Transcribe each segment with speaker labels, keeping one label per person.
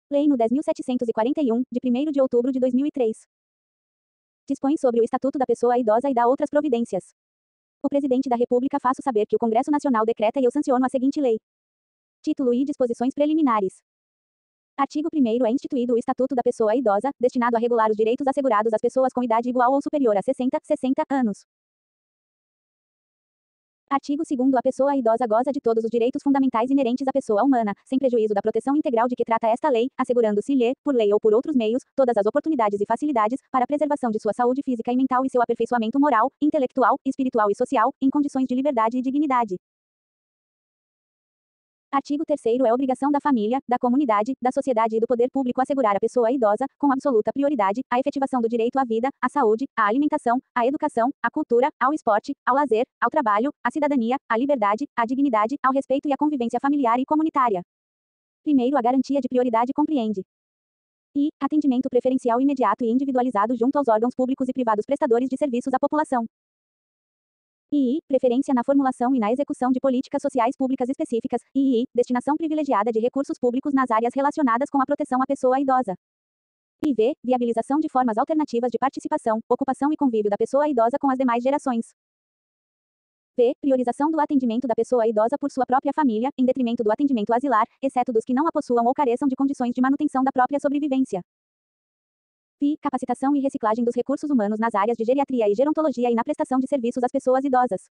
Speaker 1: Lei no 10.741, de 1º de outubro de 2003. Dispõe sobre o Estatuto da Pessoa Idosa e dá outras providências. O Presidente da República faço saber que o Congresso Nacional decreta e eu sanciono a seguinte lei. Título e disposições preliminares. Artigo 1º é instituído o Estatuto da Pessoa Idosa, destinado a regular os direitos assegurados às pessoas com idade igual ou superior a 60 anos. Artigo 2º A pessoa idosa goza de todos os direitos fundamentais inerentes à pessoa humana, sem prejuízo da proteção integral de que trata esta lei, assegurando-se-lhe, por lei ou por outros meios, todas as oportunidades e facilidades, para a preservação de sua saúde física e mental e seu aperfeiçoamento moral, intelectual, espiritual e social, em condições de liberdade e dignidade. Artigo 3º É obrigação da família, da comunidade, da sociedade e do poder público assegurar à pessoa idosa, com absoluta prioridade, a efetivação do direito à vida, à saúde, à alimentação, à educação, à cultura, ao esporte, ao lazer, ao trabalho, à cidadania, à liberdade, à dignidade, ao respeito e à convivência familiar e comunitária. Primeiro, a garantia de prioridade compreende I. Atendimento preferencial imediato e individualizado junto aos órgãos públicos e privados prestadores de serviços à população. II. Preferência na formulação e na execução de políticas sociais públicas específicas. II. Destinação privilegiada de recursos públicos nas áreas relacionadas com a proteção à pessoa idosa. IV. Viabilização de formas alternativas de participação, ocupação e convívio da pessoa idosa com as demais gerações. P. Priorização do atendimento da pessoa idosa por sua própria família, em detrimento do atendimento asilar, exceto dos que não a possuam ou careçam de condições de manutenção da própria sobrevivência. Pi. Capacitação e reciclagem dos recursos humanos nas áreas de geriatria e gerontologia e na prestação de serviços às pessoas idosas.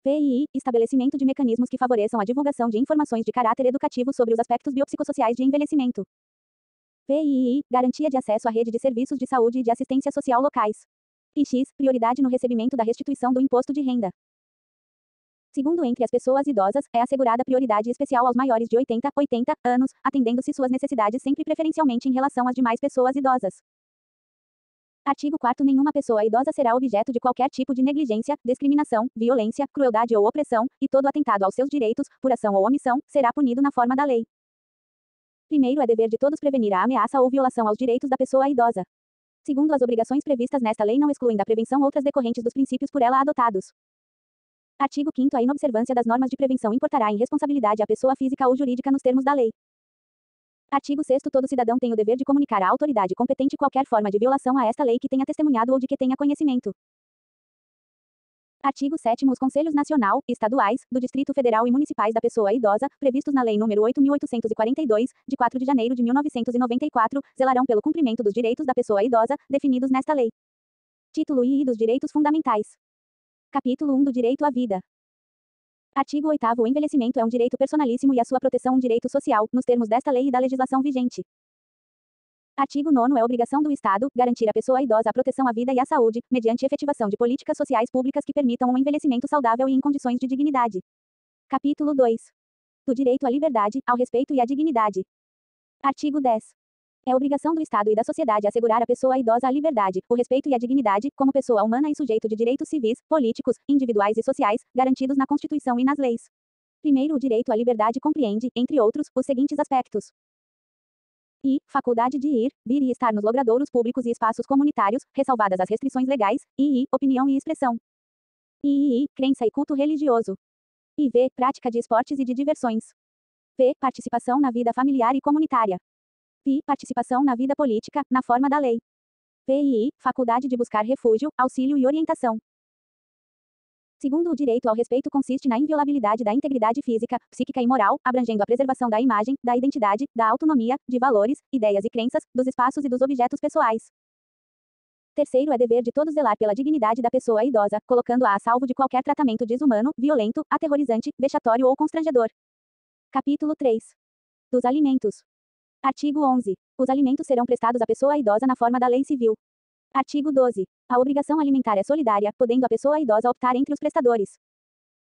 Speaker 1: PII. Estabelecimento de mecanismos que favoreçam a divulgação de informações de caráter educativo sobre os aspectos biopsicossociais de envelhecimento. PII. Garantia de acesso à rede de serviços de saúde e de assistência social locais. X. Prioridade no recebimento da restituição do imposto de renda. Segundo, entre as pessoas idosas, é assegurada prioridade especial aos maiores de 80 anos, atendendo-se suas necessidades sempre preferencialmente em relação às demais pessoas idosas. Artigo 4º Nenhuma pessoa idosa será objeto de qualquer tipo de negligência, discriminação, violência, crueldade ou opressão, e todo atentado aos seus direitos, por ação ou omissão, será punido na forma da lei. Primeiro, é dever de todos prevenir a ameaça ou violação aos direitos da pessoa idosa. Segundo, as obrigações previstas nesta lei não excluem da prevenção outras decorrentes dos princípios por ela adotados. Artigo 5º A inobservância das normas de prevenção importará em responsabilidade à pessoa física ou jurídica nos termos da lei. Artigo 6º Todo cidadão tem o dever de comunicar à autoridade competente qualquer forma de violação a esta lei que tenha testemunhado ou de que tenha conhecimento. Artigo 7º Os Conselhos Nacional, Estaduais, do Distrito Federal e Municipais da Pessoa Idosa, previstos na Lei nº 8.842, de 4 de janeiro de 1994, zelarão pelo cumprimento dos direitos da pessoa idosa, definidos nesta lei. Título II dos Direitos Fundamentais. Capítulo 1 do Direito à Vida. Artigo 8º O envelhecimento é um direito personalíssimo e a sua proteção um direito social, nos termos desta lei e da legislação vigente. Artigo 9º É obrigação do Estado garantir à pessoa idosa a proteção à vida e à saúde, mediante efetivação de políticas sociais públicas que permitam um envelhecimento saudável e em condições de dignidade. Capítulo 2. Do direito à liberdade, ao respeito e à dignidade. Artigo 10. É obrigação do Estado e da sociedade assegurar à pessoa idosa a liberdade, o respeito e a dignidade, como pessoa humana e sujeito de direitos civis, políticos, individuais e sociais, garantidos na Constituição e nas leis. Primeiro, o direito à liberdade compreende, entre outros, os seguintes aspectos. I. Faculdade de ir, vir e estar nos logradouros públicos e espaços comunitários, ressalvadas as restrições legais. II. Opinião e expressão. II. Crença e culto religioso. IV. Prática de esportes e de diversões. P. Participação na vida familiar e comunitária. P. Participação na vida política, na forma da lei. PII. Faculdade de buscar refúgio, auxílio e orientação. Segundo, o direito ao respeito consiste na inviolabilidade da integridade física, psíquica e moral, abrangendo a preservação da imagem, da identidade, da autonomia, de valores, ideias e crenças, dos espaços e dos objetos pessoais. Terceiro, é dever de todos zelar pela dignidade da pessoa idosa, colocando-a a salvo de qualquer tratamento desumano, violento, aterrorizante, vexatório ou constrangedor. Capítulo 3. Dos alimentos. Artigo 11. Os alimentos serão prestados à pessoa idosa na forma da lei civil. Artigo 12. A obrigação alimentar é solidária, podendo a pessoa idosa optar entre os prestadores.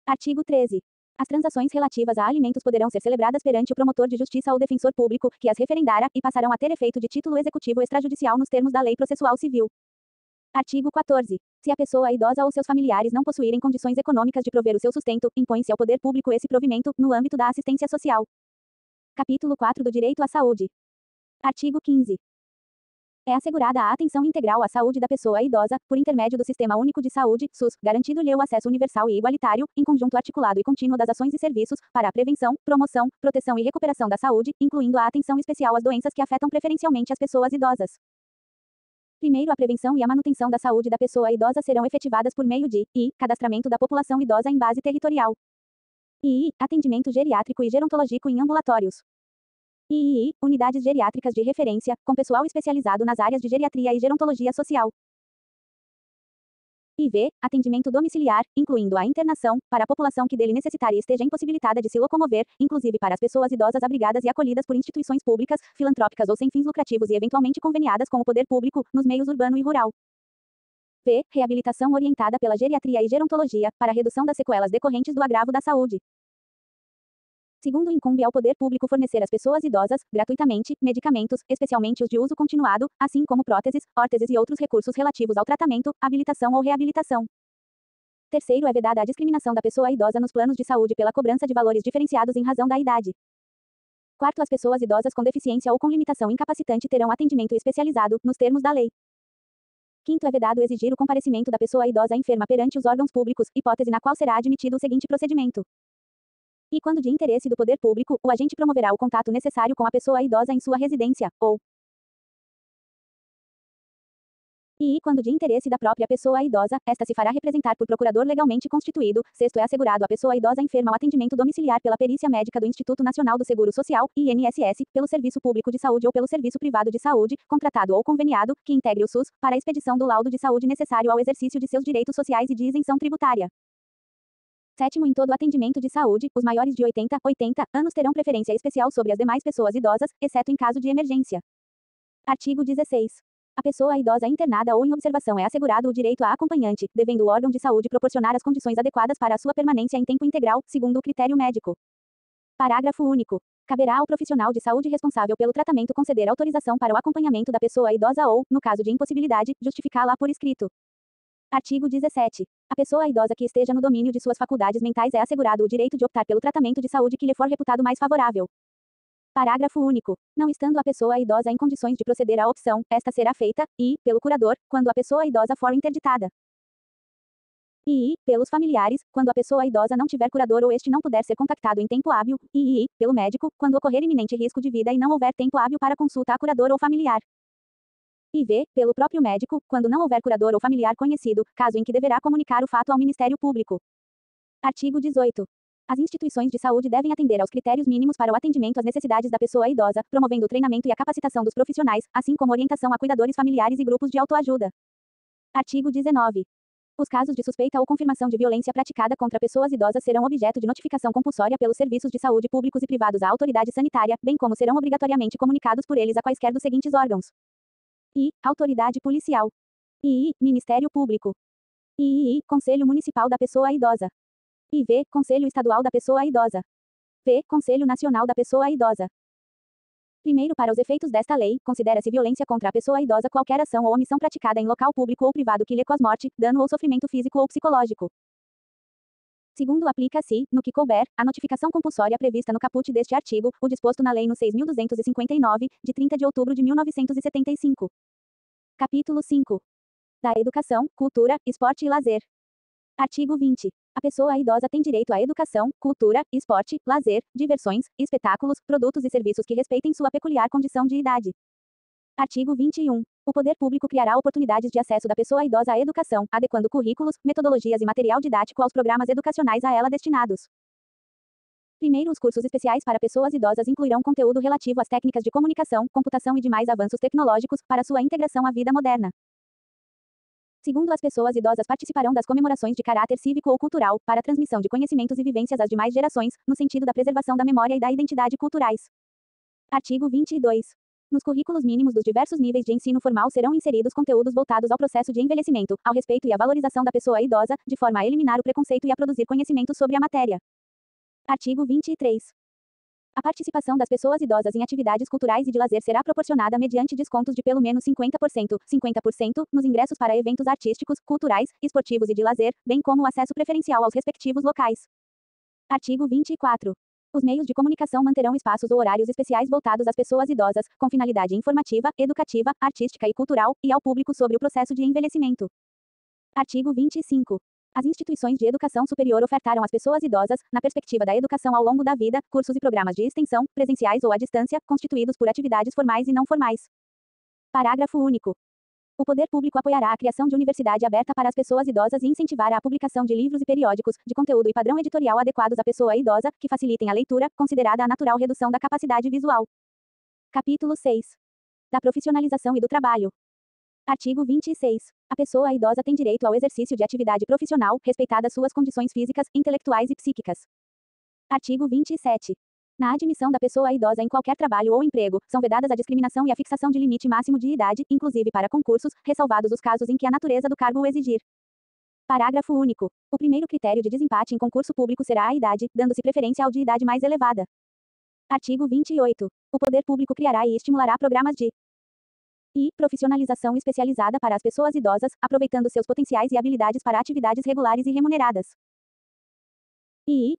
Speaker 1: Artigo 13. As transações relativas a alimentos poderão ser celebradas perante o promotor de justiça ou defensor público, que as referendara, e passarão a ter efeito de título executivo extrajudicial nos termos da lei processual civil. Artigo 14. Se a pessoa idosa ou seus familiares não possuírem condições econômicas de prover o seu sustento, impõe-se ao poder público esse provimento, no âmbito da assistência social. Capítulo 4 do Direito à Saúde. Artigo 15. É assegurada a atenção integral à saúde da pessoa idosa, por intermédio do Sistema Único de Saúde, SUS, garantindo-lhe o acesso universal e igualitário, em conjunto articulado e contínuo das ações e serviços, para a prevenção, promoção, proteção e recuperação da saúde, incluindo a atenção especial às doenças que afetam preferencialmente as pessoas idosas. Primeiro, a prevenção e a manutenção da saúde da pessoa idosa serão efetivadas por meio de cadastramento da população idosa em base territorial. Atendimento geriátrico e gerontológico em ambulatórios. Unidades geriátricas de referência, com pessoal especializado nas áreas de geriatria e gerontologia social. Atendimento domiciliar, incluindo a internação, para a população que dele necessitar e esteja impossibilitada de se locomover, inclusive para as pessoas idosas abrigadas e acolhidas por instituições públicas, filantrópicas ou sem fins lucrativos e eventualmente conveniadas com o poder público, nos meios urbano e rural. Reabilitação orientada pela geriatria e gerontologia, para a redução das sequelas decorrentes do agravo da saúde. Segundo, incumbe ao poder público fornecer às pessoas idosas, gratuitamente, medicamentos, especialmente os de uso continuado, assim como próteses, órteses e outros recursos relativos ao tratamento, habilitação ou reabilitação. Terceiro, é vedada a discriminação da pessoa idosa nos planos de saúde pela cobrança de valores diferenciados em razão da idade. Quarto, as pessoas idosas com deficiência ou com limitação incapacitante terão atendimento especializado, nos termos da lei. Quinto, é vedado exigir o comparecimento da pessoa idosa enferma perante os órgãos públicos, hipótese na qual será admitido o seguinte procedimento. Quando de interesse do poder público, o agente promoverá o contato necessário com a pessoa idosa em sua residência, ou quando de interesse da própria pessoa idosa, esta se fará representar por procurador legalmente constituído. Sexto, é assegurado à pessoa idosa enferma o atendimento domiciliar pela perícia médica do Instituto Nacional do Seguro Social, INSS, pelo Serviço Público de Saúde ou pelo Serviço Privado de Saúde, contratado ou conveniado, que integre o SUS, para a expedição do laudo de saúde necessário ao exercício de seus direitos sociais e de isenção tributária. Sétimo, em todo atendimento de saúde, os maiores de 80 anos terão preferência especial sobre as demais pessoas idosas, exceto em caso de emergência. Artigo 16. A pessoa idosa internada ou em observação é assegurado o direito a acompanhante, devendo o órgão de saúde proporcionar as condições adequadas para a sua permanência em tempo integral, segundo o critério médico. Parágrafo único. Caberá ao profissional de saúde responsável pelo tratamento conceder autorização para o acompanhamento da pessoa idosa ou, no caso de impossibilidade, justificá-la por escrito. Artigo 17. A pessoa idosa que esteja no domínio de suas faculdades mentais é assegurado o direito de optar pelo tratamento de saúde que lhe for reputado mais favorável. Parágrafo único. Não estando a pessoa idosa em condições de proceder à opção, esta será feita, pelo curador, quando a pessoa idosa for interditada. Pelos familiares, quando a pessoa idosa não tiver curador ou este não puder ser contactado em tempo hábil, pelo médico, quando ocorrer iminente risco de vida e não houver tempo hábil para consulta a curador ou familiar. Pelo próprio médico, quando não houver curador ou familiar conhecido, caso em que deverá comunicar o fato ao Ministério Público. Artigo 18. As instituições de saúde devem atender aos critérios mínimos para o atendimento às necessidades da pessoa idosa, promovendo o treinamento e a capacitação dos profissionais, assim como orientação a cuidadores familiares e grupos de autoajuda. Artigo 19. Os casos de suspeita ou confirmação de violência praticada contra pessoas idosas serão objeto de notificação compulsória pelos serviços de saúde públicos e privados à autoridade sanitária, bem como serão obrigatoriamente comunicados por eles a quaisquer dos seguintes órgãos: Autoridade Policial. Ministério Público. Conselho Municipal da Pessoa Idosa. Conselho Estadual da Pessoa Idosa. Conselho Nacional da Pessoa Idosa. Primeiro, para os efeitos desta lei, considera-se violência contra a pessoa idosa qualquer ação ou omissão praticada em local público ou privado que lhe cause morte, dano ou sofrimento físico ou psicológico. Segundo, aplica-se, no que couber, a notificação compulsória prevista no caput deste artigo, o disposto na Lei nº 6.259, de 30 de outubro de 1975. Capítulo 5. Da Educação, Cultura, Esporte e Lazer. Artigo 20. A pessoa idosa tem direito à educação, cultura, esporte, lazer, diversões, espetáculos, produtos e serviços que respeitem sua peculiar condição de idade. Artigo 21. O poder público criará oportunidades de acesso da pessoa idosa à educação, adequando currículos, metodologias e material didático aos programas educacionais a ela destinados. Primeiro, os cursos especiais para pessoas idosas incluirão conteúdo relativo às técnicas de comunicação, computação e demais avanços tecnológicos, para sua integração à vida moderna. Segundo, as pessoas idosas participarão das comemorações de caráter cívico ou cultural, para a transmissão de conhecimentos e vivências às demais gerações, no sentido da preservação da memória e da identidade culturais. Artigo 22. Nos currículos mínimos dos diversos níveis de ensino formal serão inseridos conteúdos voltados ao processo de envelhecimento, ao respeito e à valorização da pessoa idosa, de forma a eliminar o preconceito e a produzir conhecimento sobre a matéria. Artigo 23. A participação das pessoas idosas em atividades culturais e de lazer será proporcionada mediante descontos de pelo menos 50%, nos ingressos para eventos artísticos, culturais, esportivos e de lazer, bem como o acesso preferencial aos respectivos locais. Artigo 24. Os meios de comunicação manterão espaços ou horários especiais voltados às pessoas idosas, com finalidade informativa, educativa, artística e cultural, e ao público sobre o processo de envelhecimento. Artigo 25. As instituições de educação superior ofertarão às pessoas idosas, na perspectiva da educação ao longo da vida, cursos e programas de extensão, presenciais ou à distância, constituídos por atividades formais e não formais. Parágrafo único. O poder público apoiará a criação de universidade aberta para as pessoas idosas e incentivará a publicação de livros e periódicos, de conteúdo e padrão editorial adequados à pessoa idosa, que facilitem a leitura, considerada a natural redução da capacidade visual. Capítulo 6. Da profissionalização e do trabalho. Artigo 26. A pessoa idosa tem direito ao exercício de atividade profissional, respeitadas suas condições físicas, intelectuais e psíquicas. Artigo 27. Na admissão da pessoa idosa em qualquer trabalho ou emprego, são vedadas a discriminação e a fixação de limite máximo de idade, inclusive para concursos, ressalvados os casos em que a natureza do cargo o exigir. Parágrafo único. O primeiro critério de desempate em concurso público será a idade, dando-se preferência ao de idade mais elevada. Artigo 28. O poder público criará e estimulará programas de profissionalização especializada para as pessoas idosas, aproveitando seus potenciais e habilidades para atividades regulares e remuneradas.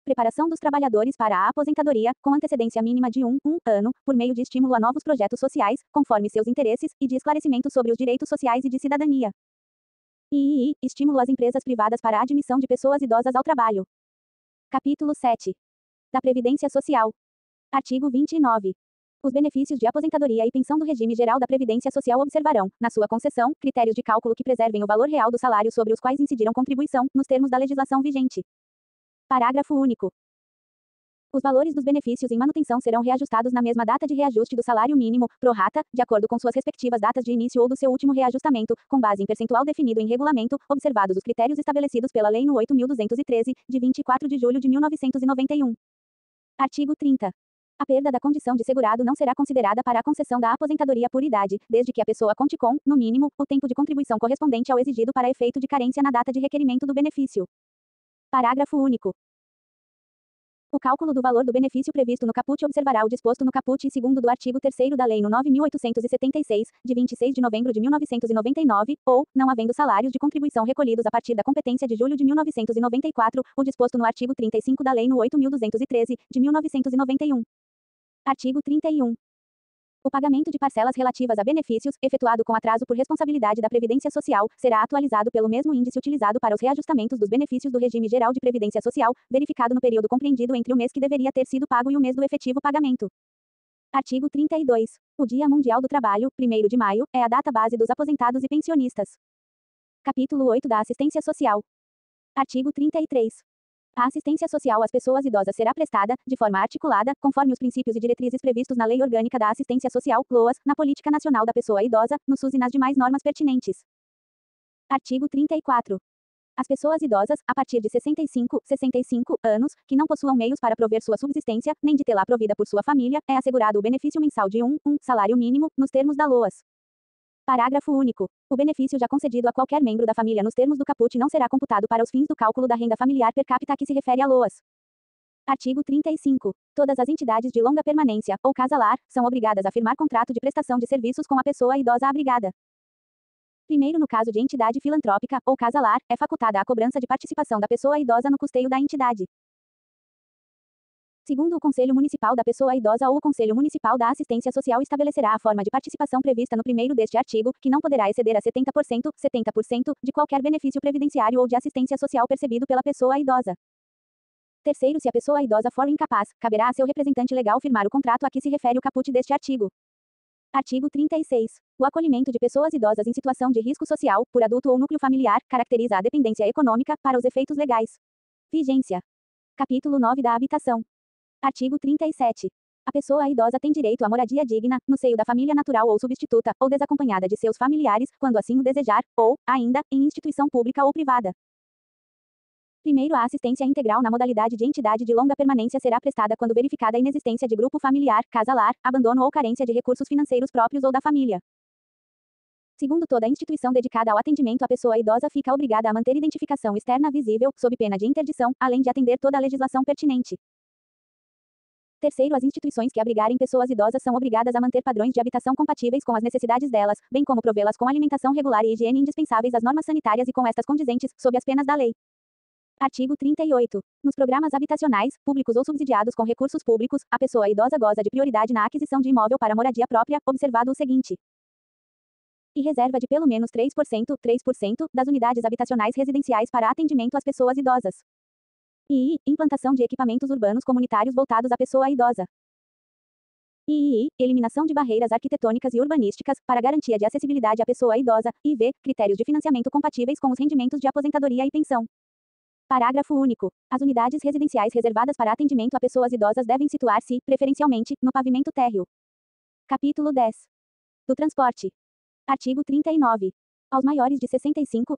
Speaker 1: Preparação dos trabalhadores para a aposentadoria, com antecedência mínima de um ano, por meio de estímulo a novos projetos sociais, conforme seus interesses, e de esclarecimento sobre os direitos sociais e de cidadania. Estímulo às empresas privadas para a admissão de pessoas idosas ao trabalho. Capítulo 7. Da Previdência Social. Artigo 29. Os benefícios de aposentadoria e pensão do regime geral da Previdência Social observarão, na sua concessão, critérios de cálculo que preservem o valor real do salário sobre os quais incidiram contribuição, nos termos da legislação vigente. Parágrafo único. Os valores dos benefícios em manutenção serão reajustados na mesma data de reajuste do salário mínimo, pro rata, de acordo com suas respectivas datas de início ou do seu último reajustamento, com base em percentual definido em regulamento, observados os critérios estabelecidos pela Lei nº 8.213, de 24 de julho de 1991. Artigo 30. A perda da condição de segurado não será considerada para a concessão da aposentadoria por idade, desde que a pessoa conte com, no mínimo, o tempo de contribuição correspondente ao exigido para efeito de carência na data de requerimento do benefício. Parágrafo único. O cálculo do valor do benefício previsto no caput observará o disposto no caput e segundo do artigo 3º da Lei nº 9.876, de 26 de novembro de 1999, ou, não havendo salários de contribuição recolhidos a partir da competência de julho de 1994, o disposto no artigo 35 da Lei nº 8.213, de 1991. Artigo 31. O pagamento de parcelas relativas a benefícios, efetuado com atraso por responsabilidade da Previdência Social, será atualizado pelo mesmo índice utilizado para os reajustamentos dos benefícios do regime geral de Previdência Social, verificado no período compreendido entre o mês que deveria ter sido pago e o mês do efetivo pagamento. Artigo 32. O Dia Mundial do Trabalho, 1º de maio, é a data base dos aposentados e pensionistas. Capítulo 8 da Assistência Social. Artigo 33. A assistência social às pessoas idosas será prestada, de forma articulada, conforme os princípios e diretrizes previstos na Lei Orgânica da Assistência Social, LOAS, na Política Nacional da Pessoa Idosa, no SUS e nas demais normas pertinentes. Artigo 34. As pessoas idosas, a partir de 65 anos, que não possuam meios para prover sua subsistência, nem de tê-la provida por sua família, é assegurado o benefício mensal de um salário mínimo, nos termos da LOAS. Parágrafo único. O benefício já concedido a qualquer membro da família nos termos do caput não será computado para os fins do cálculo da renda familiar per capita a que se refere a LOAS. Artigo 35. Todas as entidades de longa permanência, ou casa-lar, são obrigadas a firmar contrato de prestação de serviços com a pessoa idosa abrigada. Primeiro, no caso de entidade filantrópica, ou casa-lar, é facultada a cobrança de participação da pessoa idosa no custeio da entidade. Segundo, o Conselho Municipal da Pessoa Idosa ou o Conselho Municipal da Assistência Social estabelecerá a forma de participação prevista no primeiro deste artigo, que não poderá exceder a 70% de qualquer benefício previdenciário ou de assistência social percebido pela pessoa idosa. Terceiro, se a pessoa idosa for incapaz, caberá a seu representante legal firmar o contrato a que se refere o caput deste artigo. Artigo 36. O acolhimento de pessoas idosas em situação de risco social, por adulto ou núcleo familiar, caracteriza a dependência econômica, para os efeitos legais. Vigência. Capítulo 9 da Habitação. Artigo 37. A pessoa idosa tem direito à moradia digna, no seio da família natural ou substituta, ou desacompanhada de seus familiares, quando assim o desejar, ou, ainda, em instituição pública ou privada. Primeiro, a assistência integral na modalidade de entidade de longa permanência será prestada quando verificada a inexistência de grupo familiar, casa-lar, abandono ou carência de recursos financeiros próprios ou da família. Segundo, toda instituição dedicada ao atendimento à pessoa idosa fica obrigada a manter identificação externa visível, sob pena de interdição, além de atender toda a legislação pertinente. Terceiro, as instituições que abrigarem pessoas idosas são obrigadas a manter padrões de habitação compatíveis com as necessidades delas, bem como provê-las com alimentação regular e higiene indispensáveis às normas sanitárias e com estas condizentes, sob as penas da lei. Artigo 38. Nos programas habitacionais, públicos ou subsidiados com recursos públicos, a pessoa idosa goza de prioridade na aquisição de imóvel para moradia própria, observado o seguinte: e reserva de pelo menos 3% das unidades habitacionais residenciais para atendimento às pessoas idosas. E implantação de equipamentos urbanos comunitários voltados à pessoa idosa. E eliminação de barreiras arquitetônicas e urbanísticas, para garantia de acessibilidade à pessoa idosa, e v. critérios de financiamento compatíveis com os rendimentos de aposentadoria e pensão. Parágrafo único. As unidades residenciais reservadas para atendimento a pessoas idosas devem situar-se, preferencialmente, no pavimento térreo. Capítulo 10. Do transporte. Artigo 39. Aos maiores de 65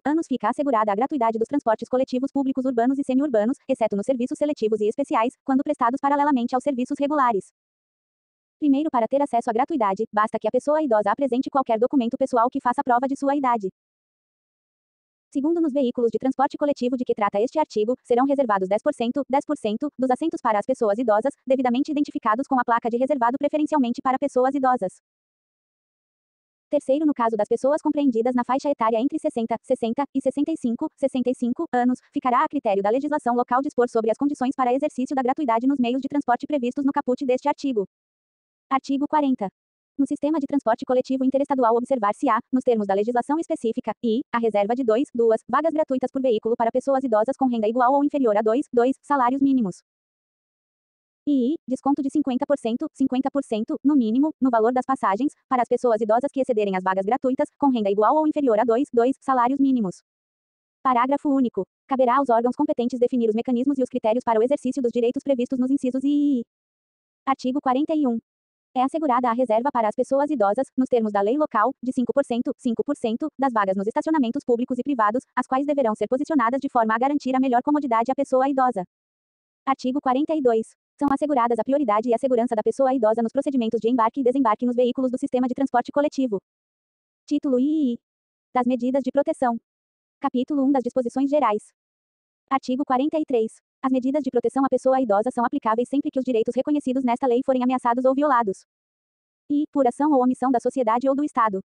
Speaker 1: anos fica assegurada a gratuidade dos transportes coletivos públicos urbanos e semi-urbanos, exceto nos serviços seletivos e especiais, quando prestados paralelamente aos serviços regulares. Primeiro, para ter acesso à gratuidade, basta que a pessoa idosa apresente qualquer documento pessoal que faça prova de sua idade. Segundo, nos veículos de transporte coletivo de que trata este artigo, serão reservados 10% dos assentos para as pessoas idosas, devidamente identificados com a placa de reservado preferencialmente para pessoas idosas. Terceiro, no caso das pessoas compreendidas na faixa etária entre 60 e 65 anos, ficará a critério da legislação local dispor sobre as condições para exercício da gratuidade nos meios de transporte previstos no caput deste artigo. Artigo 40. No sistema de transporte coletivo interestadual observar-se-á, nos termos da legislação específica, a reserva de 2 vagas gratuitas por veículo para pessoas idosas com renda igual ou inferior a 2 salários mínimos. Desconto de 50%, no mínimo, no valor das passagens, para as pessoas idosas que excederem as vagas gratuitas, com renda igual ou inferior a 2 salários mínimos. Parágrafo único. Caberá aos órgãos competentes definir os mecanismos e os critérios para o exercício dos direitos previstos nos incisos I. Artigo 41. É assegurada a reserva para as pessoas idosas, nos termos da lei local, de 5% das vagas nos estacionamentos públicos e privados, as quais deverão ser posicionadas de forma a garantir a melhor comodidade à pessoa idosa. Artigo 42. São asseguradas a prioridade e a segurança da pessoa idosa nos procedimentos de embarque e desembarque nos veículos do sistema de transporte coletivo. Título II. Das medidas de proteção. Capítulo 1 das disposições gerais. Artigo 43. As medidas de proteção à pessoa idosa são aplicáveis sempre que os direitos reconhecidos nesta lei forem ameaçados ou violados. Por ação ou omissão da sociedade ou do Estado.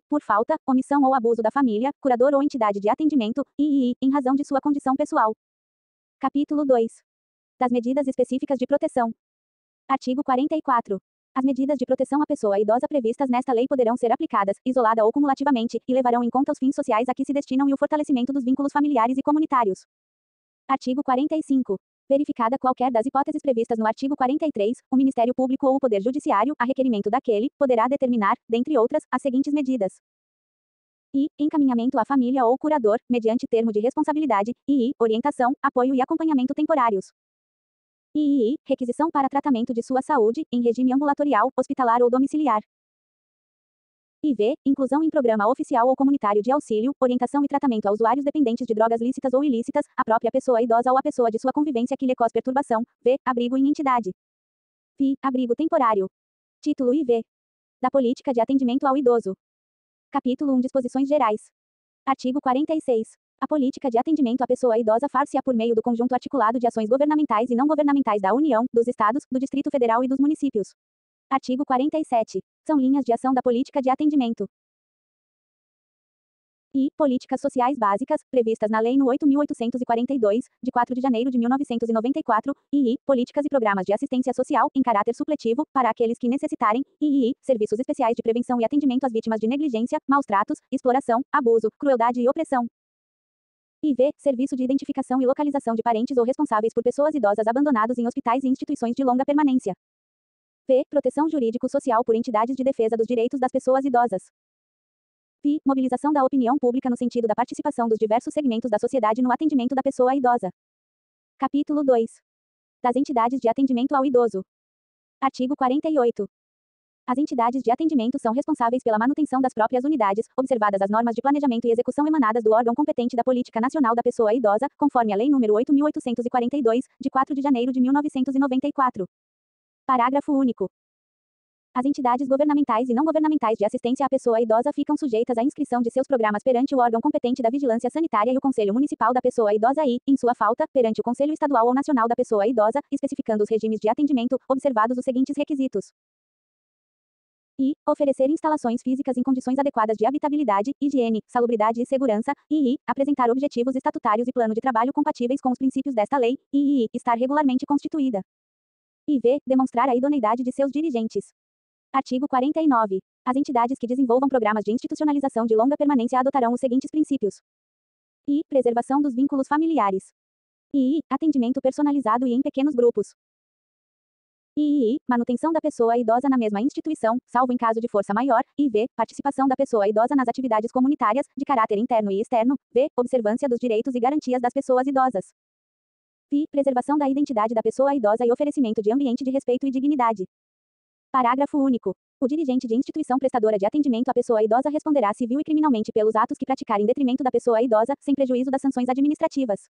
Speaker 1: Por falta, omissão ou abuso da família, curador ou entidade de atendimento, em razão de sua condição pessoal. Capítulo 2. Das medidas específicas de proteção. Artigo 44. As medidas de proteção à pessoa idosa previstas nesta lei poderão ser aplicadas, isolada ou cumulativamente, e levarão em conta os fins sociais a que se destinam e o fortalecimento dos vínculos familiares e comunitários. Artigo 45. Verificada qualquer das hipóteses previstas no artigo 43, o Ministério Público ou o Poder Judiciário, a requerimento daquele, poderá determinar, dentre outras, as seguintes medidas: encaminhamento à família ou curador, mediante termo de responsabilidade, orientação, apoio e acompanhamento temporários. Requisição para tratamento de sua saúde, em regime ambulatorial, hospitalar ou domiciliar. Inclusão em programa oficial ou comunitário de auxílio, orientação e tratamento a usuários dependentes de drogas lícitas ou ilícitas, a própria pessoa idosa ou a pessoa de sua convivência que lhe cause perturbação. Abrigo em entidade. Abrigo temporário. Título IV. Da política de atendimento ao idoso. Capítulo 1 Disposições gerais. Artigo 46. A política de atendimento à pessoa idosa far-se-á por meio do conjunto articulado de ações governamentais e não governamentais da União, dos Estados, do Distrito Federal e dos municípios. Artigo 47. São linhas de ação da política de atendimento. Políticas sociais básicas, previstas na Lei nº 8.842, de 4 de janeiro de 1994, políticas e programas de assistência social, em caráter supletivo, para aqueles que necessitarem, serviços especiais de prevenção e atendimento às vítimas de negligência, maus tratos, exploração, abuso, crueldade e opressão. Serviço de identificação e localização de parentes ou responsáveis por pessoas idosas abandonados em hospitais e instituições de longa permanência. Proteção jurídico-social por entidades de defesa dos direitos das pessoas idosas. Mobilização da opinião pública no sentido da participação dos diversos segmentos da sociedade no atendimento da pessoa idosa. Capítulo 2. Das entidades de atendimento ao idoso. Artigo 48. As entidades de atendimento são responsáveis pela manutenção das próprias unidades, observadas as normas de planejamento e execução emanadas do órgão competente da Política Nacional da Pessoa Idosa, conforme a Lei nº 8.842, de 4 de janeiro de 1994. Parágrafo único. As entidades governamentais e não governamentais de assistência à pessoa idosa ficam sujeitas à inscrição de seus programas perante o órgão competente da Vigilância Sanitária e o Conselho Municipal da Pessoa Idosa e, em sua falta, perante o Conselho Estadual ou Nacional da Pessoa Idosa, especificando os regimes de atendimento, observados os seguintes requisitos: I. Oferecer instalações físicas em condições adequadas de habitabilidade, higiene, salubridade e segurança. I. Apresentar objetivos estatutários e plano de trabalho compatíveis com os princípios desta lei. I. Estar regularmente constituída. IV. Demonstrar a idoneidade de seus dirigentes. Artigo 49. As entidades que desenvolvam programas de institucionalização de longa permanência adotarão os seguintes princípios. I. Preservação dos vínculos familiares. I. Atendimento personalizado e em pequenos grupos. I. Manutenção da pessoa idosa na mesma instituição, salvo em caso de força maior. IV. Participação da pessoa idosa nas atividades comunitárias, de caráter interno e externo. V. Observância dos direitos e garantias das pessoas idosas. I. Preservação da identidade da pessoa idosa e oferecimento de ambiente de respeito e dignidade. Parágrafo único. O dirigente de instituição prestadora de atendimento à pessoa idosa responderá civil e criminalmente pelos atos que praticar em detrimento da pessoa idosa, sem prejuízo das sanções administrativas.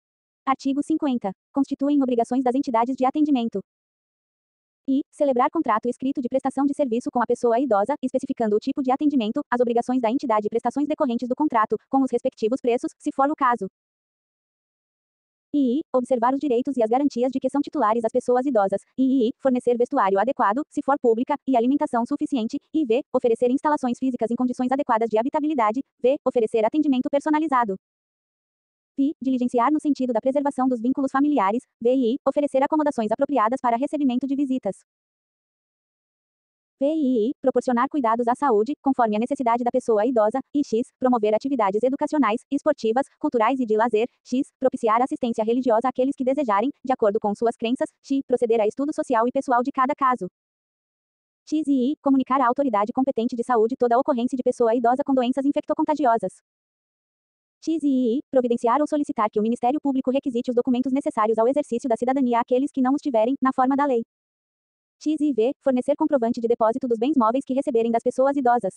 Speaker 1: Artigo 50. Constituem obrigações das entidades de atendimento. I. Celebrar contrato escrito de prestação de serviço com a pessoa idosa, especificando o tipo de atendimento, as obrigações da entidade e prestações decorrentes do contrato, com os respectivos preços, se for o caso. I. Observar os direitos e as garantias de que são titulares as pessoas idosas. I. Fornecer vestuário adequado, se for pública, e alimentação suficiente. IV. Oferecer instalações físicas em condições adequadas de habitabilidade. V. Oferecer atendimento personalizado. I. Diligenciar no sentido da preservação dos vínculos familiares. VI. Oferecer acomodações apropriadas para recebimento de visitas. VII. Proporcionar cuidados à saúde, conforme a necessidade da pessoa idosa. E X. Promover atividades educacionais, esportivas, culturais e de lazer. X. Propiciar assistência religiosa àqueles que desejarem, de acordo com suas crenças. X. Proceder a estudo social e pessoal de cada caso. XI. Comunicar à autoridade competente de saúde toda a ocorrência de pessoa idosa com doenças infectocontagiosas. XI. Providenciar ou solicitar que o Ministério Público requisite os documentos necessários ao exercício da cidadania àqueles que não os tiverem, na forma da lei. XIV. Fornecer comprovante de depósito dos bens móveis que receberem das pessoas idosas.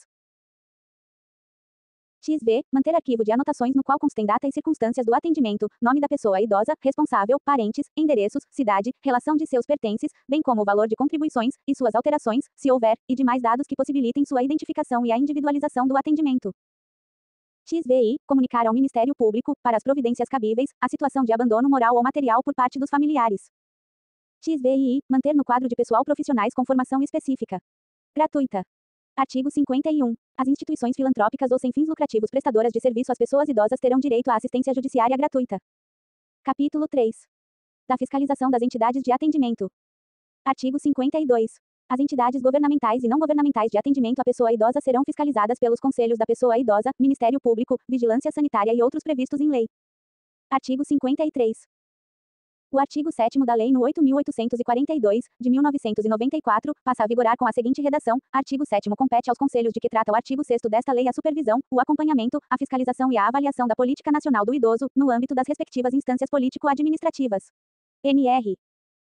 Speaker 1: XV. Manter arquivo de anotações no qual constem data e circunstâncias do atendimento, nome da pessoa idosa, responsável, parentes, endereços, cidade, relação de seus pertences, bem como o valor de contribuições, e suas alterações, se houver, e demais dados que possibilitem sua identificação e a individualização do atendimento. XVI. Comunicar ao Ministério Público, para as providências cabíveis, a situação de abandono moral ou material por parte dos familiares. XVI. Manter no quadro de pessoal profissionais com formação específica. Gratuita. Artigo 51. As instituições filantrópicas ou sem fins lucrativos prestadoras de serviço às pessoas idosas terão direito à assistência judiciária gratuita. Capítulo 3. Da fiscalização das entidades de atendimento. Artigo 52. As entidades governamentais e não governamentais de atendimento à pessoa idosa serão fiscalizadas pelos Conselhos da Pessoa Idosa, Ministério Público, Vigilância Sanitária e outros previstos em lei. Artigo 53. O artigo 7º da Lei nº 8.842, de 1994, passa a vigorar com a seguinte redação: artigo 7º compete aos conselhos de que trata o artigo 6º desta lei a supervisão, o acompanhamento, a fiscalização e a avaliação da política nacional do idoso, no âmbito das respectivas instâncias político-administrativas. NR.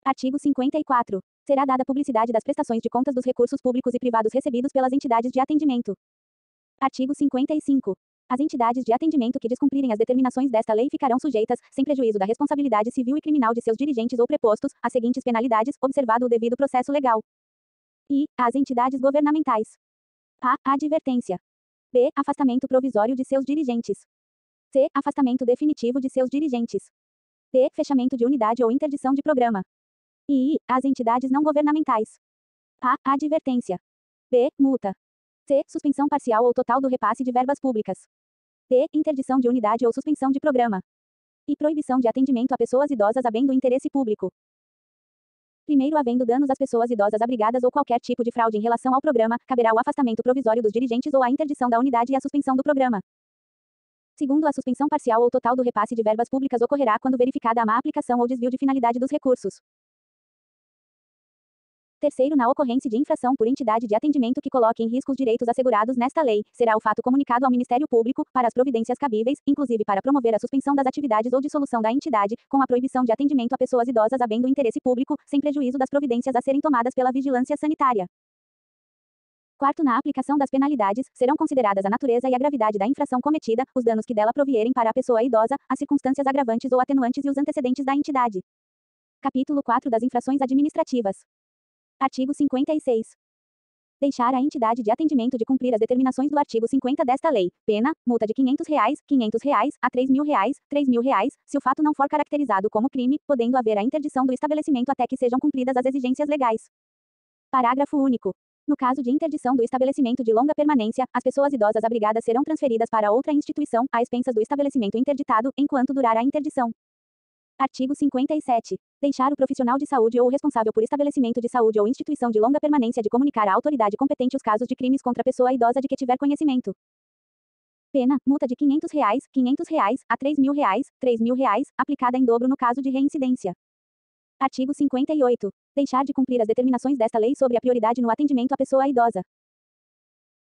Speaker 1: Artigo 54. Será dada publicidade das prestações de contas dos recursos públicos e privados recebidos pelas entidades de atendimento. Artigo 55. As entidades de atendimento que descumprirem as determinações desta lei ficarão sujeitas, sem prejuízo da responsabilidade civil e criminal de seus dirigentes ou prepostos, às seguintes penalidades, observado o devido processo legal. I. As entidades governamentais. A. Advertência. B. Afastamento provisório de seus dirigentes. C. Afastamento definitivo de seus dirigentes. D. Fechamento de unidade ou interdição de programa. I. As entidades não governamentais. A. Advertência. B. Multa. C. Suspensão parcial ou total do repasse de verbas públicas. D. Interdição de unidade ou suspensão de programa. E proibição de atendimento a pessoas idosas havendo interesse público. Primeiro, havendo danos às pessoas idosas abrigadas ou qualquer tipo de fraude em relação ao programa, caberá o afastamento provisório dos dirigentes ou a interdição da unidade e a suspensão do programa. Segundo, a suspensão parcial ou total do repasse de verbas públicas ocorrerá quando verificada a má aplicação ou desvio de finalidade dos recursos. Terceiro, na ocorrência de infração por entidade de atendimento que coloque em risco os direitos assegurados nesta lei, será o fato comunicado ao Ministério Público, para as providências cabíveis, inclusive para promover a suspensão das atividades ou dissolução da entidade, com a proibição de atendimento a pessoas idosas havendo interesse público, sem prejuízo das providências a serem tomadas pela vigilância sanitária. Quarto, na aplicação das penalidades, serão consideradas a natureza e a gravidade da infração cometida, os danos que dela provierem para a pessoa idosa, as circunstâncias agravantes ou atenuantes e os antecedentes da entidade. Capítulo 4 das infrações administrativas. Artigo 56. Deixar a entidade de atendimento de cumprir as determinações do artigo 50 desta lei. Pena: multa de R$ 500 a R$ 3.000, R$ 3.000, se o fato não for caracterizado como crime, podendo haver a interdição do estabelecimento até que sejam cumpridas as exigências legais. Parágrafo único. No caso de interdição do estabelecimento de longa permanência, as pessoas idosas abrigadas serão transferidas para outra instituição, a expensas do estabelecimento interditado, enquanto durar a interdição. Artigo 57. Deixar o profissional de saúde ou o responsável por estabelecimento de saúde ou instituição de longa permanência de comunicar à autoridade competente os casos de crimes contra a pessoa idosa de que tiver conhecimento. Pena, multa de R$ 500 a R$ 3.000, R$ 3.000, aplicada em dobro no caso de reincidência. Artigo 58. Deixar de cumprir as determinações desta lei sobre a prioridade no atendimento à pessoa idosa.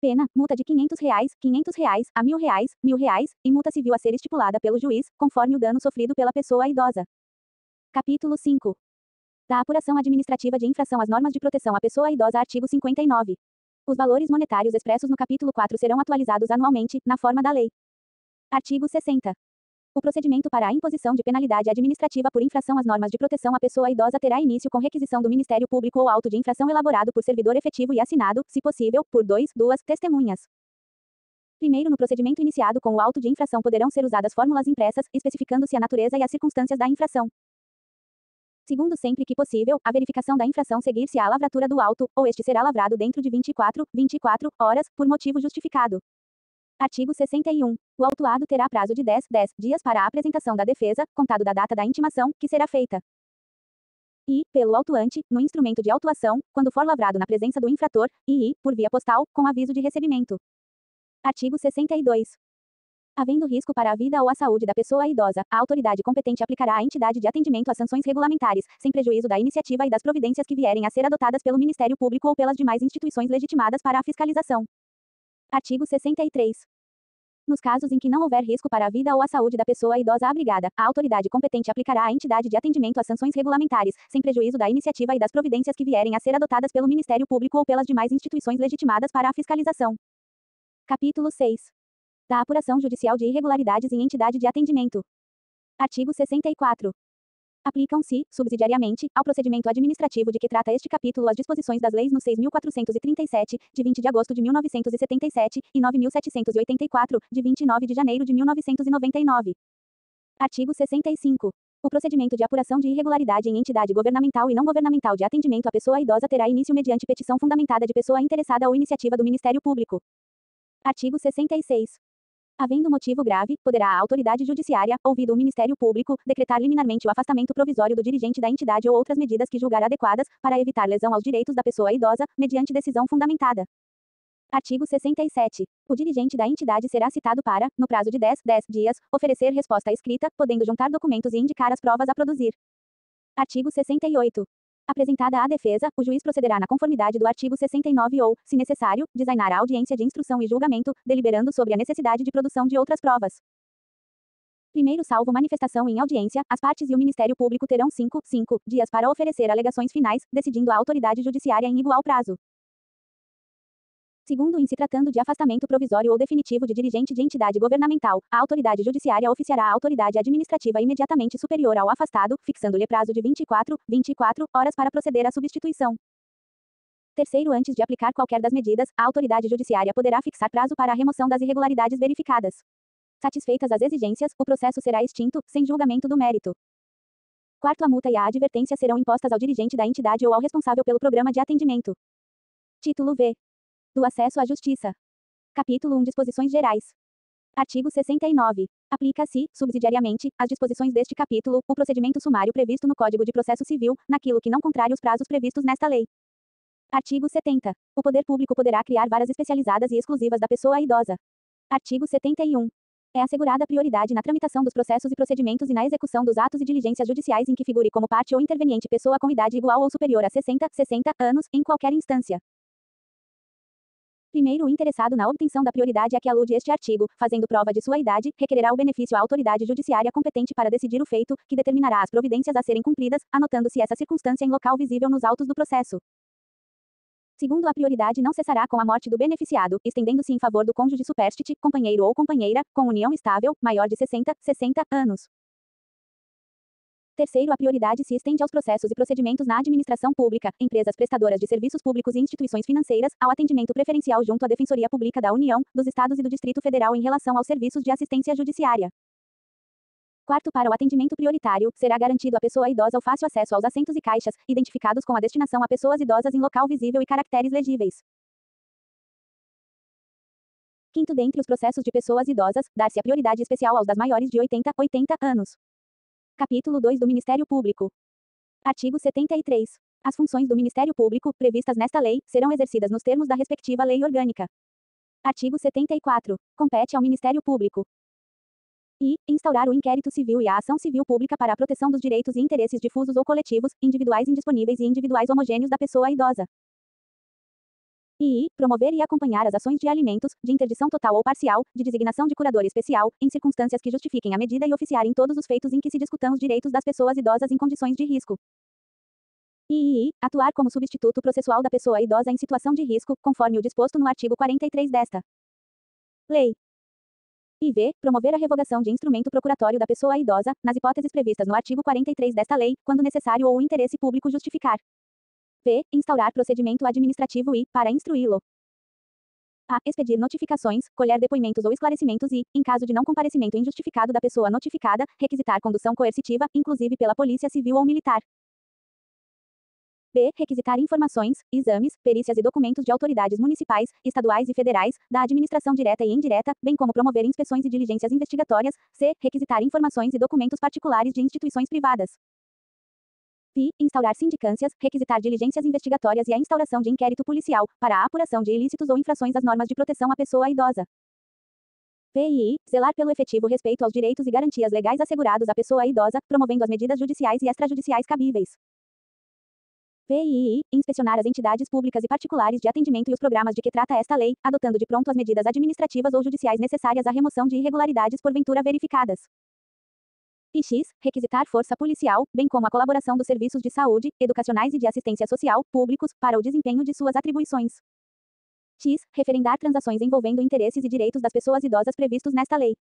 Speaker 1: Pena, multa de R$ 500 a R$ 1.000, R$ 1.000, e multa civil a ser estipulada pelo juiz, conforme o dano sofrido pela pessoa idosa. Capítulo 5. Da apuração administrativa de infração às normas de proteção à pessoa idosa. Artigo 59. Os valores monetários expressos no capítulo 4 serão atualizados anualmente, na forma da lei. Artigo 60. O procedimento para a imposição de penalidade administrativa por infração às normas de proteção à pessoa idosa terá início com requisição do Ministério Público ou auto de infração elaborado por servidor efetivo e assinado, se possível, por duas testemunhas. Primeiro, no procedimento iniciado com o auto de infração poderão ser usadas fórmulas impressas, especificando-se a natureza e as circunstâncias da infração. Segundo, sempre que possível, a verificação da infração seguir-se à lavratura do auto, ou este será lavrado dentro de 24 horas, por motivo justificado. Artigo 61. O autuado terá prazo de 10 dias para a apresentação da defesa, contado da data da intimação, que será feita. E, pelo autuante, no instrumento de autuação, quando for lavrado na presença do infrator, e, por via postal, com aviso de recebimento. Artigo 62. Havendo risco para a vida ou a saúde da pessoa idosa, a autoridade competente aplicará à entidade de atendimento as sanções regulamentares, sem prejuízo da iniciativa e das providências que vierem a ser adotadas pelo Ministério Público ou pelas demais instituições legitimadas para a fiscalização. Artigo 63. Nos casos em que não houver risco para a vida ou a saúde da pessoa idosa abrigada, a autoridade competente aplicará à entidade de atendimento as sanções regulamentares, sem prejuízo da iniciativa e das providências que vierem a ser adotadas pelo Ministério Público ou pelas demais instituições legitimadas para a fiscalização. Capítulo 6. Da apuração judicial de irregularidades em entidade de atendimento. Artigo 64. Aplicam-se, subsidiariamente, ao procedimento administrativo de que trata este capítulo as disposições das leis no 6.437, de 20 de agosto de 1977, e 9.784, de 29 de janeiro de 1999. Artigo 65. O procedimento de apuração de irregularidade em entidade governamental e não governamental de atendimento à pessoa idosa terá início mediante petição fundamentada de pessoa interessada ou iniciativa do Ministério Público. Artigo 66. Havendo motivo grave, poderá a autoridade judiciária, ouvido o Ministério Público, decretar liminarmente o afastamento provisório do dirigente da entidade ou outras medidas que julgar adequadas, para evitar lesão aos direitos da pessoa idosa, mediante decisão fundamentada. Artigo 67. O dirigente da entidade será citado para, no prazo de 10 dias, oferecer resposta escrita, podendo juntar documentos e indicar as provas a produzir. Artigo 68. Apresentada a defesa, o juiz procederá na conformidade do artigo 69 ou, se necessário, designar a audiência de instrução e julgamento, deliberando sobre a necessidade de produção de outras provas. Primeiro, salvo manifestação em audiência, as partes e o Ministério Público terão 5 dias para oferecer alegações finais, decidindo a autoridade judiciária em igual prazo. Segundo, em se tratando de afastamento provisório ou definitivo de dirigente de entidade governamental, a autoridade judiciária oficiará a autoridade administrativa imediatamente superior ao afastado, fixando-lhe prazo de 24 horas para proceder à substituição. Terceiro, antes de aplicar qualquer das medidas, a autoridade judiciária poderá fixar prazo para a remoção das irregularidades verificadas. Satisfeitas as exigências, o processo será extinto, sem julgamento do mérito. Quarto, a multa e a advertência serão impostas ao dirigente da entidade ou ao responsável pelo programa de atendimento. Título V. Do acesso à justiça. Capítulo 1. Disposições gerais. Artigo 69. Aplica-se, subsidiariamente, às disposições deste capítulo, o procedimento sumário previsto no Código de Processo Civil, naquilo que não contraria os prazos previstos nesta lei. Artigo 70. O poder público poderá criar varas especializadas e exclusivas da pessoa idosa. Artigo 71. É assegurada prioridade na tramitação dos processos e procedimentos e na execução dos atos e diligências judiciais em que figure como parte ou interveniente pessoa com idade igual ou superior a 60 anos, em qualquer instância. Primeiro, o interessado na obtenção da prioridade a que alude este artigo, fazendo prova de sua idade, requererá o benefício à autoridade judiciária competente para decidir o feito, que determinará as providências a serem cumpridas, anotando-se essa circunstância em local visível nos autos do processo. Segundo, a prioridade não cessará com a morte do beneficiado, estendendo-se em favor do cônjuge superstite, companheiro ou companheira, com união estável, maior de 60 anos. Terceiro, a prioridade se estende aos processos e procedimentos na administração pública, empresas prestadoras de serviços públicos e instituições financeiras, ao atendimento preferencial junto à Defensoria Pública da União, dos Estados e do Distrito Federal em relação aos serviços de assistência judiciária. Quarto, para o atendimento prioritário, será garantido à pessoa idosa o fácil acesso aos assentos e caixas, identificados com a destinação a pessoas idosas em local visível e caracteres legíveis. Quinto, dentre os processos de pessoas idosas, dar-se a prioridade especial aos das maiores de 80 anos. Capítulo 2 do Ministério Público. Artigo 73. As funções do Ministério Público, previstas nesta lei, serão exercidas nos termos da respectiva lei orgânica. Artigo 74. Compete ao Ministério Público instaurar o inquérito civil e a ação civil pública para a proteção dos direitos e interesses difusos ou coletivos, individuais indisponíveis e individuais homogêneos da pessoa idosa. Promover e acompanhar as ações de alimentos, de interdição total ou parcial, de designação de curador especial, em circunstâncias que justifiquem a medida e oficiar em todos os feitos em que se discutam os direitos das pessoas idosas em condições de risco. Atuar como substituto processual da pessoa idosa em situação de risco, conforme o disposto no artigo 43 desta lei. Promover a revogação de instrumento procuratório da pessoa idosa, nas hipóteses previstas no artigo 43 desta lei, quando necessário ou o interesse público justificar. Instaurar procedimento administrativo para instruí-lo. Expedir notificações, colher depoimentos ou esclarecimentos e, em caso de não comparecimento injustificado da pessoa notificada, requisitar condução coercitiva, inclusive pela Polícia Civil ou Militar. Requisitar informações, exames, perícias e documentos de autoridades municipais, estaduais e federais, da administração direta e indireta, bem como promover inspeções e diligências investigatórias. Requisitar informações e documentos particulares de instituições privadas. Instaurar sindicâncias, requisitar diligências investigatórias e a instauração de inquérito policial, para a apuração de ilícitos ou infrações às normas de proteção à pessoa idosa. Zelar pelo efetivo respeito aos direitos e garantias legais assegurados à pessoa idosa, promovendo as medidas judiciais e extrajudiciais cabíveis. Inspecionar as entidades públicas e particulares de atendimento e os programas de que trata esta lei, adotando de pronto as medidas administrativas ou judiciais necessárias à remoção de irregularidades porventura verificadas. Requisitar força policial, bem como a colaboração dos serviços de saúde, educacionais e de assistência social, públicos, para o desempenho de suas atribuições. Referendar transações envolvendo interesses e direitos das pessoas idosas previstos nesta lei.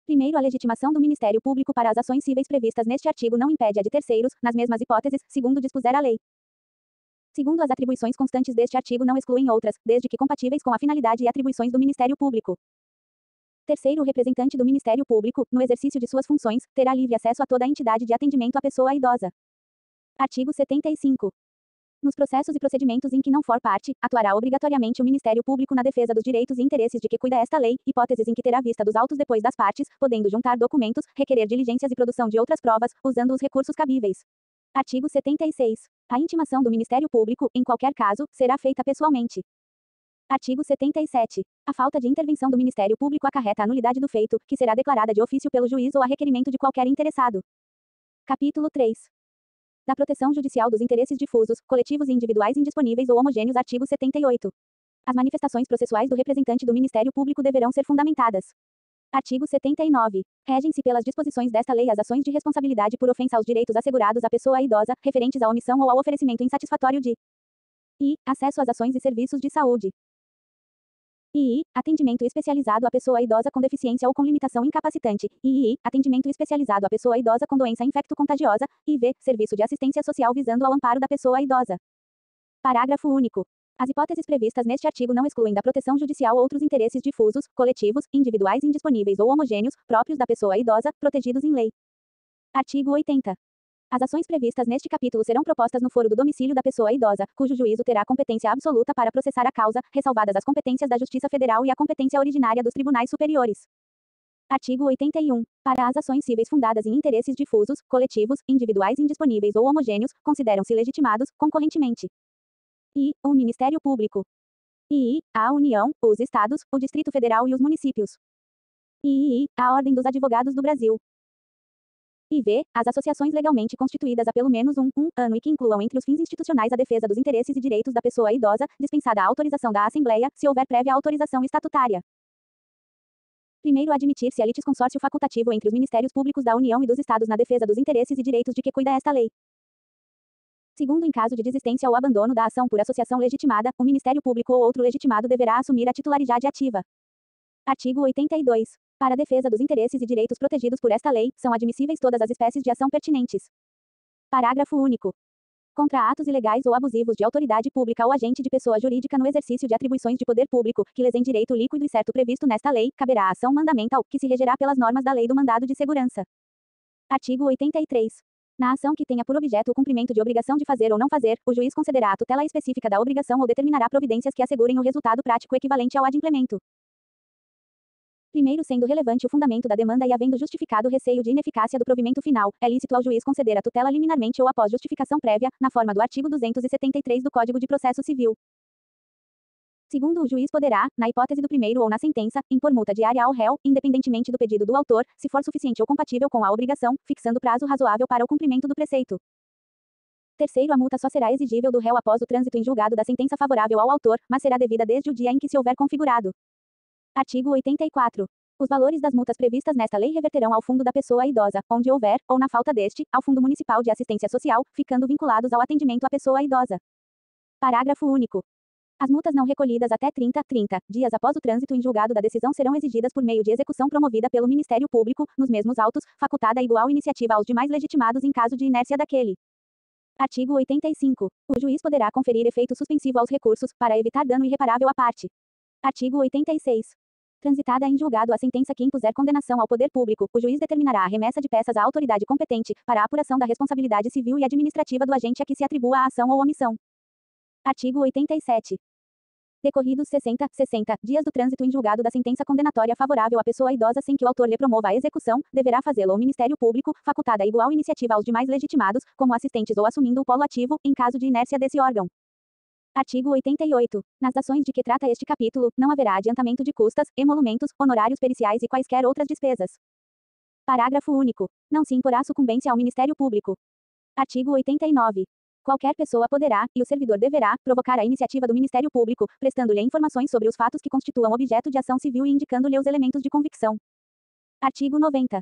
Speaker 1: Primeiro, a legitimação do Ministério Público para as ações cíveis previstas neste artigo não impede a de terceiros, nas mesmas hipóteses, segundo dispuser a lei. Segundo, as atribuições constantes deste artigo não excluem outras, desde que compatíveis com a finalidade e atribuições do Ministério Público. Terceiro, o representante do Ministério Público, no exercício de suas funções, terá livre acesso a toda a entidade de atendimento à pessoa idosa. Artigo 75. Nos processos e procedimentos em que não for parte, atuará obrigatoriamente o Ministério Público na defesa dos direitos e interesses de que cuida esta lei, hipóteses em que terá vista dos autos depois das partes, podendo juntar documentos, requerer diligências e produção de outras provas, usando os recursos cabíveis. Artigo 76. A intimação do Ministério Público, em qualquer caso, será feita pessoalmente. Artigo 77. A falta de intervenção do Ministério Público acarreta a nulidade do feito, que será declarada de ofício pelo juiz ou a requerimento de qualquer interessado. Capítulo 3. Da proteção judicial dos interesses difusos, coletivos e individuais indisponíveis ou homogêneos. Artigo 78. As manifestações processuais do representante do Ministério Público deverão ser fundamentadas. Artigo 79. Regem-se pelas disposições desta lei as ações de responsabilidade por ofensa aos direitos assegurados à pessoa idosa, referentes à omissão ou ao oferecimento insatisfatório de acesso às ações e serviços de saúde. Atendimento especializado à pessoa idosa com deficiência ou com limitação incapacitante. Atendimento especializado à pessoa idosa com doença infecto-contagiosa. Serviço de assistência social visando ao amparo da pessoa idosa. Parágrafo único. As hipóteses previstas neste artigo não excluem da proteção judicial outros interesses difusos, coletivos, individuais indisponíveis ou homogêneos, próprios da pessoa idosa, protegidos em lei. Artigo 80. As ações previstas neste capítulo serão propostas no foro do domicílio da pessoa idosa, cujo juízo terá competência absoluta para processar a causa, ressalvadas as competências da Justiça Federal e a competência originária dos tribunais superiores. Artigo 81. Para as ações cíveis fundadas em interesses difusos, coletivos, individuais indisponíveis ou homogêneos, consideram-se legitimados, concorrentemente: o Ministério Público, a União, os Estados, o Distrito Federal e os municípios, a Ordem dos Advogados do Brasil, as associações legalmente constituídas há pelo menos um ano e que incluam entre os fins institucionais a defesa dos interesses e direitos da pessoa idosa, dispensada a autorização da Assembleia, se houver prévia autorização estatutária. Primeiro, admitir-se a litisconsórcio facultativo entre os Ministérios Públicos da União e dos Estados na defesa dos interesses e direitos de que cuida esta lei. Segundo, em caso de desistência ou abandono da ação por associação legitimada, o Ministério Público ou outro legitimado deverá assumir a titularidade ativa. Artigo 82. Para a defesa dos interesses e direitos protegidos por esta lei, são admissíveis todas as espécies de ação pertinentes. Parágrafo único. Contra atos ilegais ou abusivos de autoridade pública ou agente de pessoa jurídica no exercício de atribuições de poder público, que lesem direito líquido e certo previsto nesta lei, caberá a ação mandamental, que se regerá pelas normas da Lei do Mandado de Segurança. Artigo 83. Na ação que tenha por objeto o cumprimento de obrigação de fazer ou não fazer, o juiz concederá a tutela específica da obrigação ou determinará providências que assegurem o resultado prático equivalente ao adimplemento. Primeiro, sendo relevante o fundamento da demanda e havendo justificado o receio de ineficácia do provimento final, é lícito ao juiz conceder a tutela liminarmente ou após justificação prévia, na forma do artigo 273 do Código de Processo Civil. Segundo, o juiz poderá, na hipótese do primeiro ou na sentença, impor multa diária ao réu, independentemente do pedido do autor, se for suficiente ou compatível com a obrigação, fixando prazo razoável para o cumprimento do preceito. Terceiro, a multa só será exigível do réu após o trânsito em julgado da sentença favorável ao autor, mas será devida desde o dia em que se houver configurado. Artigo 84. Os valores das multas previstas nesta lei reverterão ao fundo da pessoa idosa, onde houver, ou na falta deste, ao Fundo Municipal de Assistência Social, ficando vinculados ao atendimento à pessoa idosa. Parágrafo único. As multas não recolhidas até 30 dias após o trânsito em julgado da decisão serão exigidas por meio de execução promovida pelo Ministério Público, nos mesmos autos, facultada igual iniciativa aos demais legitimados em caso de inércia daquele. Artigo 85. O juiz poderá conferir efeito suspensivo aos recursos, para evitar dano irreparável à parte. Artigo 86. Transitada em julgado a sentença que impuser condenação ao poder público, o juiz determinará a remessa de peças à autoridade competente, para a apuração da responsabilidade civil e administrativa do agente a que se atribua a ação ou omissão. Artigo 87. Decorridos 60 dias do trânsito em julgado da sentença condenatória favorável à pessoa idosa sem que o autor lhe promova a execução, deverá fazê-lo o Ministério Público, facultada igual iniciativa aos demais legitimados, como assistentes ou assumindo o polo ativo, em caso de inércia desse órgão. Artigo 88. Nas ações de que trata este capítulo, não haverá adiantamento de custas, emolumentos, honorários periciais e quaisquer outras despesas. Parágrafo único. Não se imporá sucumbência ao Ministério Público. Artigo 89. Qualquer pessoa poderá, e o servidor deverá, provocar a iniciativa do Ministério Público, prestando-lhe informações sobre os fatos que constituam objeto de ação civil e indicando-lhe os elementos de convicção. Artigo 90.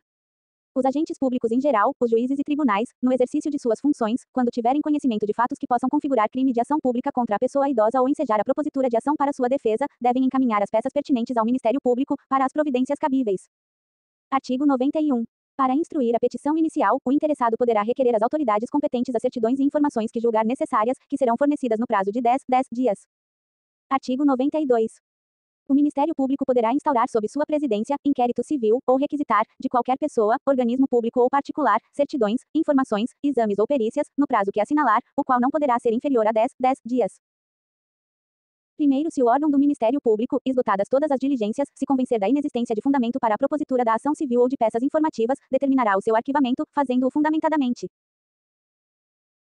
Speaker 1: Os agentes públicos em geral, os juízes e tribunais, no exercício de suas funções, quando tiverem conhecimento de fatos que possam configurar crime de ação pública contra a pessoa idosa ou ensejar a propositura de ação para sua defesa, devem encaminhar as peças pertinentes ao Ministério Público, para as providências cabíveis. Artigo 91. Para instruir a petição inicial, o interessado poderá requerer às autoridades competentes as certidões e informações que julgar necessárias, que serão fornecidas no prazo de 10 dias. Artigo 92. O Ministério Público poderá instaurar sob sua presidência, inquérito civil, ou requisitar, de qualquer pessoa, organismo público ou particular, certidões, informações, exames ou perícias, no prazo que assinalar, o qual não poderá ser inferior a 10 dias. Primeiro, se o órgão do Ministério Público, esgotadas todas as diligências, se convencer da inexistência de fundamento para a propositura da ação civil ou de peças informativas, determinará o seu arquivamento, fazendo-o fundamentadamente.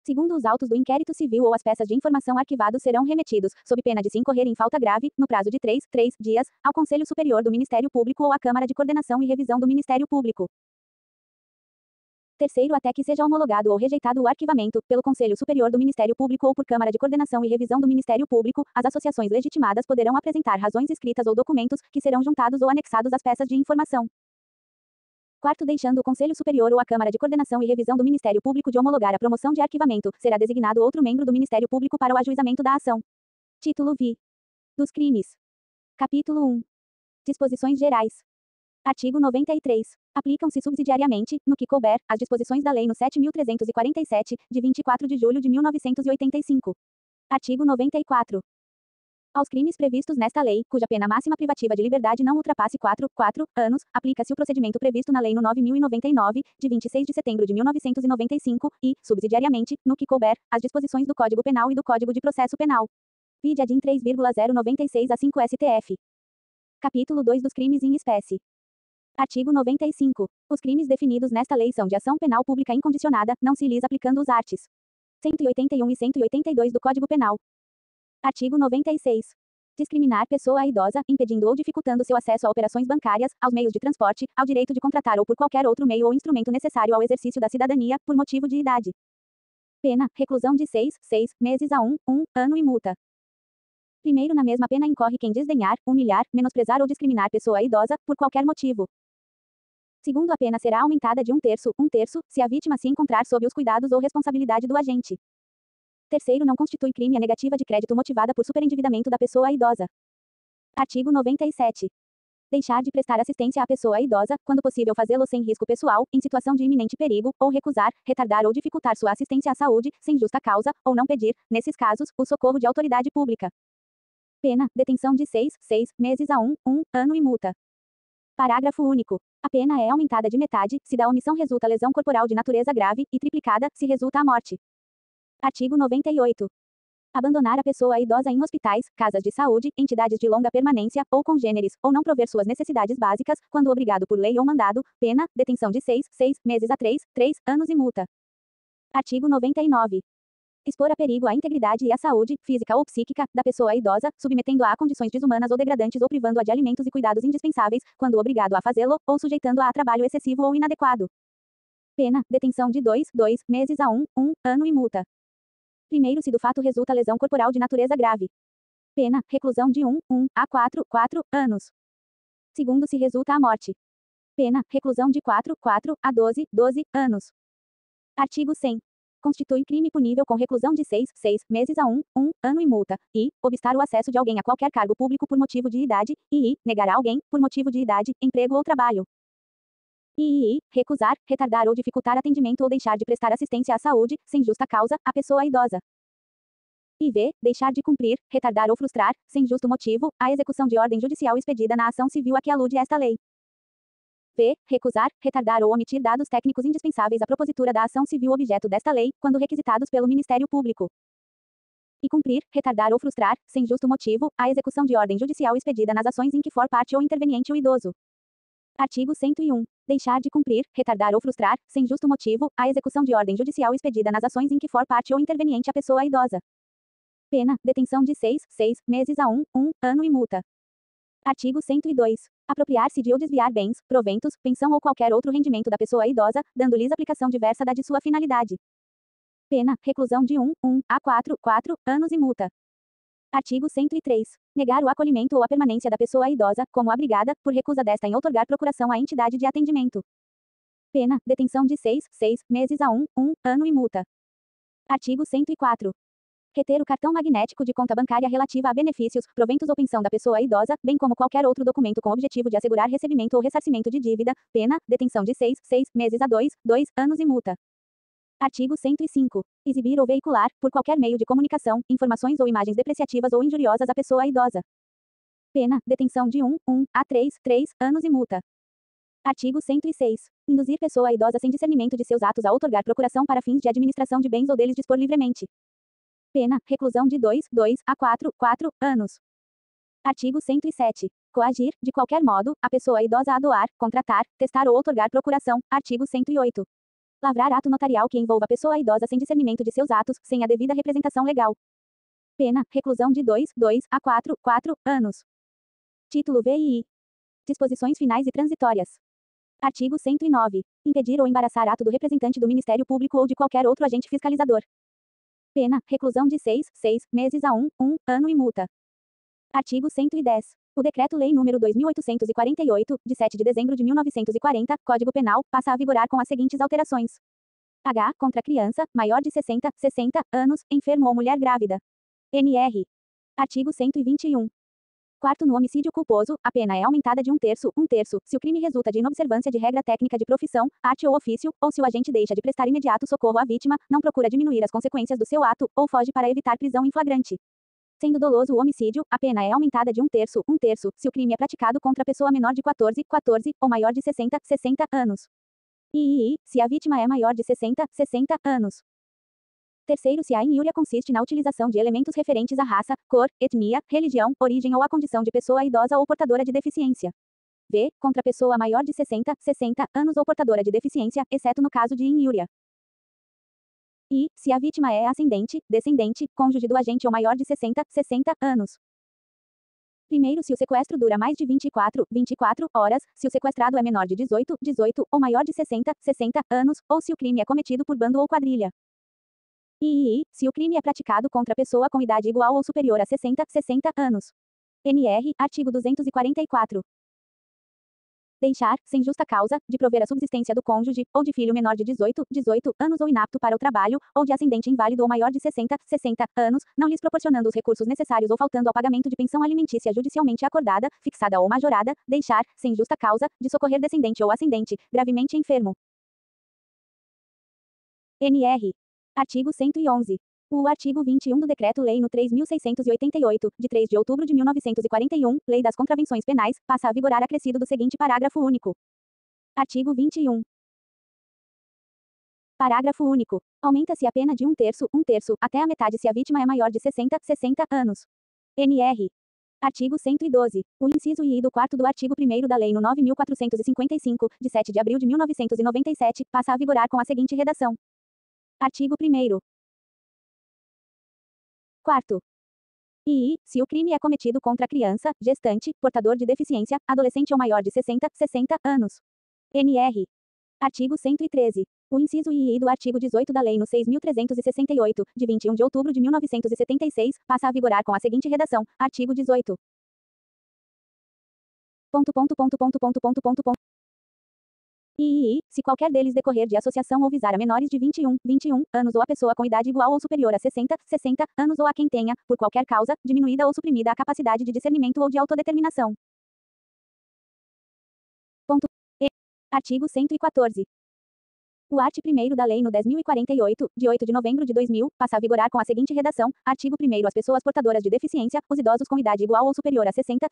Speaker 1: Segundo os autos do inquérito civil ou as peças de informação arquivados serão remetidos, sob pena de se incorrer em falta grave, no prazo de 3 dias, ao Conselho Superior do Ministério Público ou à Câmara de Coordenação e Revisão do Ministério Público. Terceiro, até que seja homologado ou rejeitado o arquivamento, pelo Conselho Superior do Ministério Público ou por Câmara de Coordenação e Revisão do Ministério Público, as associações legitimadas poderão apresentar razões escritas ou documentos, que serão juntados ou anexados às peças de informação. Quarto, deixando o Conselho Superior ou a Câmara de Coordenação e Revisão do Ministério Público de homologar a promoção de arquivamento, será designado outro membro do Ministério Público para o ajuizamento da ação. Título V. Dos crimes. Capítulo 1. Disposições gerais. Artigo 93. Aplicam-se subsidiariamente, no que couber, as disposições da Lei no 7.347, de 24 de julho de 1985. Artigo 94. Aos crimes previstos nesta lei, cuja pena máxima privativa de liberdade não ultrapasse 4 anos, aplica-se o procedimento previsto na Lei no 9.099, de 26 de setembro de 1995, e, subsidiariamente, no que couber, as disposições do Código Penal e do Código de Processo Penal. Vide ADIM 3,096 a 5 STF. Capítulo 2 dos crimes em espécie. Artigo 95. Os crimes definidos nesta lei são de ação penal pública incondicionada, não se lhes aplicando os arts. 181 e 182 do Código Penal. Artigo 96. Discriminar pessoa idosa, impedindo ou dificultando seu acesso a operações bancárias, aos meios de transporte, ao direito de contratar ou por qualquer outro meio ou instrumento necessário ao exercício da cidadania, por motivo de idade. Pena, reclusão de 6 meses a 1 ano e multa. Primeiro, na mesma pena incorre quem desdenhar, humilhar, menosprezar ou discriminar pessoa idosa, por qualquer motivo. Segundo, a pena será aumentada de 1/3, se a vítima se encontrar sob os cuidados ou responsabilidade do agente. Terceiro, não constitui crime a negativa de crédito motivada por superendividamento da pessoa idosa. Artigo 97. Deixar de prestar assistência à pessoa idosa, quando possível fazê-lo sem risco pessoal, em situação de iminente perigo, ou recusar, retardar ou dificultar sua assistência à saúde, sem justa causa, ou não pedir, nesses casos, o socorro de autoridade pública. Pena, detenção de 6 meses a 1 ano e multa. Parágrafo único. A pena é aumentada de metade, se da omissão resulta lesão corporal de natureza grave, e triplicada, se resulta a morte. Artigo 98. Abandonar a pessoa idosa em hospitais, casas de saúde, entidades de longa permanência, ou congêneres, ou não prover suas necessidades básicas, quando obrigado por lei ou mandado, pena, detenção de 6 meses a 3 anos e multa. Artigo 99. Expor a perigo a integridade e a saúde, física ou psíquica, da pessoa idosa, submetendo-a a condições desumanas ou degradantes ou privando-a de alimentos e cuidados indispensáveis, quando obrigado a fazê-lo, ou sujeitando-a a trabalho excessivo ou inadequado. Pena, detenção de 2 meses a 1 ano e multa. Primeiro, se do fato resulta lesão corporal de natureza grave. Pena, reclusão de 1 a 4 anos. Segundo, se resulta a morte. Pena, reclusão de 4 a 12 anos. Artigo 100. Constitui crime punível com reclusão de 6 meses a 1 ano e multa, e, obstar o acesso de alguém a qualquer cargo público por motivo de idade, e, negar a alguém, por motivo de idade, emprego ou trabalho. E, recusar, retardar ou dificultar atendimento ou deixar de prestar assistência à saúde, sem justa causa, à pessoa idosa. E v, deixar de cumprir, retardar ou frustrar, sem justo motivo, a execução de ordem judicial expedida na ação civil a que alude esta lei. P. Recusar, retardar ou omitir dados técnicos indispensáveis à propositura da ação civil objeto desta lei, quando requisitados pelo Ministério Público. E cumprir, retardar ou frustrar, sem justo motivo, a execução de ordem judicial expedida nas ações em que for parte ou interveniente o idoso. Artigo 101. Deixar de cumprir, retardar ou frustrar, sem justo motivo, a execução de ordem judicial expedida nas ações em que for parte ou interveniente a pessoa idosa. Pena, detenção de 6 meses a 1 ano e multa. Artigo 102. Apropriar-se de ou desviar bens, proventos, pensão ou qualquer outro rendimento da pessoa idosa, dando-lhes aplicação diversa da de sua finalidade. Pena, reclusão de 1 a 4 anos e multa. Artigo 103. Negar o acolhimento ou a permanência da pessoa idosa, como abrigada, por recusa desta em outorgar procuração à entidade de atendimento. Pena, detenção de 6 meses a 1 ano e multa. Artigo 104. Reter o cartão magnético de conta bancária relativa a benefícios, proventos ou pensão da pessoa idosa, bem como qualquer outro documento com objetivo de assegurar recebimento ou ressarcimento de dívida, pena, detenção de 6 meses a 2 anos e multa. Artigo 105. Exibir ou veicular, por qualquer meio de comunicação, informações ou imagens depreciativas ou injuriosas à pessoa idosa. Pena, detenção de 1 a 3 anos e multa. Artigo 106. Induzir pessoa idosa sem discernimento de seus atos a outorgar procuração para fins de administração de bens ou deles dispor livremente. Pena, reclusão de 2 a 4 anos. Artigo 107. Coagir, de qualquer modo, a pessoa idosa a doar, contratar, testar ou outorgar procuração. Artigo 108. Lavrar ato notarial que envolva a pessoa idosa sem discernimento de seus atos, sem a devida representação legal. Pena, reclusão de 2 a 4 anos. Título VII. Disposições finais e transitórias. Artigo 109. Impedir ou embaraçar ato do representante do Ministério Público ou de qualquer outro agente fiscalizador. Pena, reclusão de 6 meses a 1 ano e multa. Artigo 110. O Decreto-Lei nº 2.848, de 7 de dezembro de 1940, Código Penal, passa a vigorar com as seguintes alterações. H. Contra criança, maior de 60 anos, enfermo ou mulher grávida. NR. Artigo 121. Quarto, no homicídio culposo, a pena é aumentada de 1/3, se o crime resulta de inobservância de regra técnica de profissão, arte ou ofício, ou se o agente deixa de prestar imediato socorro à vítima, não procura diminuir as consequências do seu ato, ou foge para evitar prisão em flagrante. Sendo doloso o homicídio, a pena é aumentada de 1/3, se o crime é praticado contra a pessoa menor de 14 ou maior de 60 anos. E, se a vítima é maior de 60 anos. Terceiro, se a injúria consiste na utilização de elementos referentes à raça, cor, etnia, religião, origem ou à condição de pessoa idosa ou portadora de deficiência. V. Contra pessoa maior de 60 anos ou portadora de deficiência, exceto no caso de injúria. E, se a vítima é ascendente, descendente, cônjuge do agente ou maior de 60 anos. Primeiro, se o sequestro dura mais de 24 horas, se o sequestrado é menor de 18 ou maior de 60 anos, ou se o crime é cometido por bando ou quadrilha. E, se o crime é praticado contra pessoa com idade igual ou superior a 60 anos. NR, artigo 244. Deixar, sem justa causa, de prover a subsistência do cônjuge, ou de filho menor de 18 anos ou inapto para o trabalho, ou de ascendente inválido ou maior de 60 anos, não lhes proporcionando os recursos necessários ou faltando ao pagamento de pensão alimentícia judicialmente acordada, fixada ou majorada, deixar, sem justa causa, de socorrer descendente ou ascendente, gravemente enfermo. NR. Artigo 111. O artigo 21 do Decreto-Lei nº 3.688, de 3 de outubro de 1941, Lei das Contravenções Penais, passa a vigorar acrescido do seguinte parágrafo único. Artigo 21. Parágrafo único. Aumenta-se a pena de um terço, até a metade se a vítima é maior de 60 anos. NR. Artigo 112. O inciso I do 4º do artigo 1º da Lei nº 9.455, de 7 de abril de 1997, passa a vigorar com a seguinte redação. Artigo 1º. 4º. Se o crime é cometido contra criança, gestante, portador de deficiência, adolescente ou maior de 60 anos. NR. Artigo 113. O inciso I do artigo 18 da Lei nº 6.368, de 21 de outubro de 1976, passa a vigorar com a seguinte redação. Artigo 18. Se qualquer deles decorrer de associação ou visar a menores de 21 anos ou a pessoa com idade igual ou superior a 60 anos ou a quem tenha, por qualquer causa, diminuída ou suprimida a capacidade de discernimento ou de autodeterminação. Artigo 114. O art. 1º da Lei nº 10.048, de 8 de novembro de 2000, passa a vigorar com a seguinte redação. Artigo 1º. As pessoas portadoras de deficiência, os idosos com idade igual ou superior a 60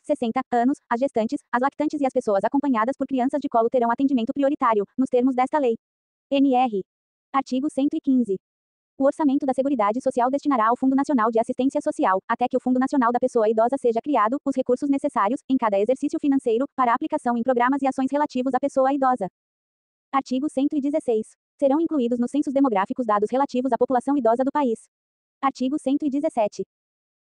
Speaker 1: anos, as gestantes, as lactantes e as pessoas acompanhadas por crianças de colo terão atendimento prioritário, nos termos desta lei. NR. Artigo 115. O orçamento da Seguridade Social destinará ao Fundo Nacional de Assistência Social, até que o Fundo Nacional da Pessoa Idosa seja criado, os recursos necessários, em cada exercício financeiro, para a aplicação em programas e ações relativos à pessoa idosa. Artigo 116. Serão incluídos nos censos demográficos dados relativos à população idosa do país. Artigo 117.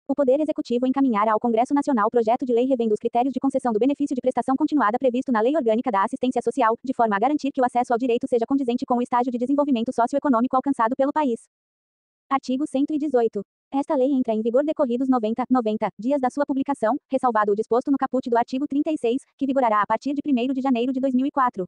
Speaker 1: O Poder Executivo encaminhará ao Congresso Nacional projeto de lei revendo os critérios de concessão do benefício de prestação continuada previsto na Lei Orgânica da Assistência Social, de forma a garantir que o acesso ao direito seja condizente com o estágio de desenvolvimento socioeconômico alcançado pelo país. Artigo 118. Esta lei entra em vigor decorridos 90 dias da sua publicação, ressalvado o disposto no caput do artigo 36, que vigorará a partir de 1º de janeiro de 2004.